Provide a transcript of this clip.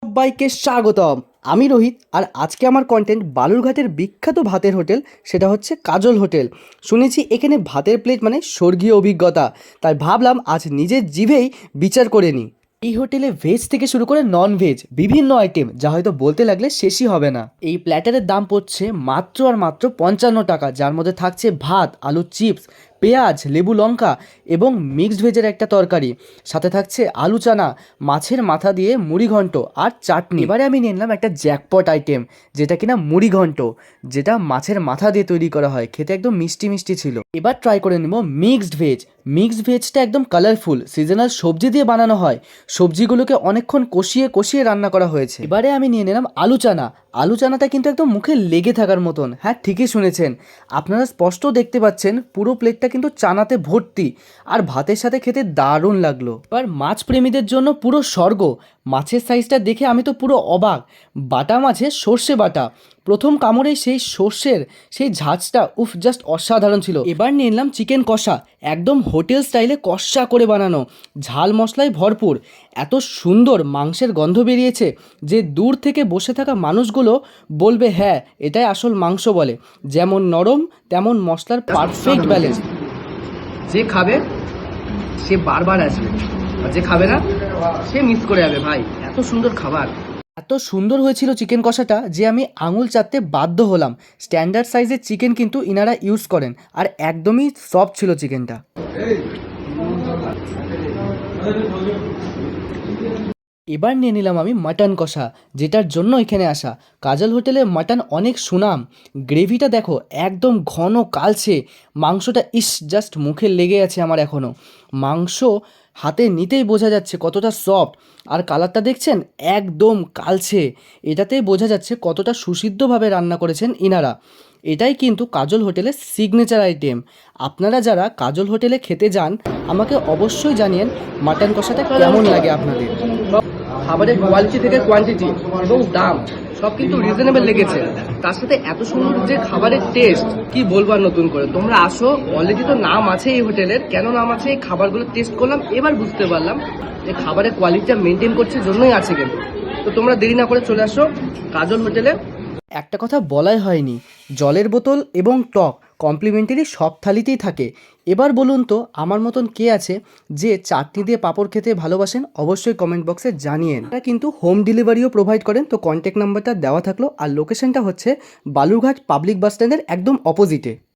সবাইকে স্বাগতম। আমি রোহিত, আর আজকে আমার কন্টেন্ট বালুরঘাটের বিখ্যাত ভাতের হোটেল, সেটা হচ্ছে কাজল হোটেল। শুনেছি এখানে ভাতের প্লেট মানে স্বর্গীয় অভিজ্ঞতা, তাই ভাবলাম আজ নিজের জিভেই বিচার করে নিই। এই হোটেলে ভেজ থেকে শুরু করে নন ভেজ বিভিন্ন আইটেম, যা হয়তো বলতে লাগলে শেষই হবে না। এই প্ল্যাটারের দাম পড়ছে মাত্র আর মাত্র 55 টাকা, যার মধ্যে থাকছে ভাত, আলু চিপস, পেঁয়াজ, লেবু লঙ্কা এবং মিক্সড ভেজের একটা তরকারি, সাথে থাকছে আলু চানা, মাছের মাথা দিয়ে মুড়ি ঘন্ট আর চাটনি। এবারে আমি নিয়ে নিলাম একটা জ্যাকপট আইটেম, যেটা কিনা মুড়ি ঘন্ট, যেটা মাছের মাথা দিয়ে তৈরি করা হয়, খেতে একদম মিষ্টি মিষ্টি ছিল। এবার ট্রাই করে নেব মিক্সড ভেজ। মিক্সড ভেজটা একদম কালারফুল, সিজনাল সবজি দিয়ে বানানো হয়। সবজিগুলোকে অনেকক্ষণ কষিয়ে কষিয়ে রান্না করা হয়েছে। এবারে আমি নিয়ে নিলাম আলু চানা। আলু চানাটা কিন্তু একদম মুখে লেগে থাকার মতন। হ্যাঁ, ঠিকই শুনেছেন, আপনারা স্পষ্ট দেখতে পাচ্ছেন পুরো প্লেটটা কিন্তু চানাতে ভর্তি, আর ভাতের সাথে খেতে দারুণ লাগলো। এবার মাছ প্রেমীদের জন্য পুরো স্বর্গ। মাছের সাইজটা দেখে আমি তো পুরো অবাক। বাটা মাছের সর্ষে বাটা, প্রথম কামড়ে সেই সর্ষের সেই ঝাঁঝটা উফ, জাস্ট অসাধারণ ছিল। এবার নিয়ে নিলাম চিকেন কষা, একদম হোটেল স্টাইলে কষা করে বানানো, ঝাল মশলায় ভরপুর। এত সুন্দর মাংসের গন্ধ বেরিয়েছে যে দূর থেকে বসে থাকা মানুষগুলো বলবে হ্যাঁ, এটাই আসল মাংস বলে। যেমন নরম তেমন মশলার পারফেক্ট ব্যালেন্স। যে খাবে সে বারবার আসবে, আর যে খাবে না সে মিস করে যাবে। ভাই, এত সুন্দর খাবার, এত সুন্দর হয়েছিল চিকেন কষাটা যে আমি আঙুল চাটতে বাধ্য হলাম। স্ট্যান্ডার্ড সাইজের চিকেন কিন্তু ইনারা ইউজ করেন, আর একদমই সফট ছিল চিকেনটা। এবার নিয়ে নিলাম আমি মাটন কষা, যেটার জন্য এখানে আসা। কাজল হোটেলে মাটন অনেক সুনাম। গ্রেভিটা দেখো একদম ঘন কালচে, মাংসটা ইস জাস্ট মুখে লেগে আছে আমার এখনও। মাংস হাতে নিতেই বোঝা যাচ্ছে কতটা সফট, আর কালারটা দেখছেন একদম কালচে। এটাতেই বোঝা যাচ্ছে কতটা সুসিদ্ধভাবে রান্না করেছেন ইনারা। এটাই কিন্তু কাজল হোটেলের সিগনেচার আইটেম। আপনারা যারা কাজল হোটেলে খেতে যান, আমাকে অবশ্যই জানিয়েন মাটন কষাটা কেমন লাগে আপনাদের। খাবারের কোয়ালিটি থেকে কোয়ান্টিটি এবং দাম সব কিন্তু রিজনেবল লেগেছে। তার সাথে এত সুন্দর যে খাবারের টেস্ট, কি বলবো আর নতুন করে। তোমরা আসো, অলরেডি তো নাম আছে এই হোটেলের। কেন নাম আছে, এই খাবারগুলো টেস্ট করলাম, এবার বুঝতে পারলাম যে খাবারের কোয়ালিটিটা মেনটেন করছে জন্যই আছে কিন্তু। তো তোমরা দেরি না করে চলে আসো কাজল হোটেলে। একটা কথা বলাই হয়নি, জলের বোতল এবং টক কমপ্লিমেন্টারি সব থালিতেই থাকে। এবার বলুন তো আমার মতন কে আছে যে চাটনি দিয়ে পাঁপড় খেতে ভালোবাসেন? অবশ্যই কমেন্ট বক্সে জানিয়েন। এটা কিন্তু হোম ডেলিভারিও প্রোভাইড করেন, তো কন্ট্যাক্ট নাম্বারটা দেওয়া থাকলো। আর লোকেশনটা হচ্ছে বালুরঘাট পাবলিক বাস স্ট্যান্ডের একদম অপোজিটে।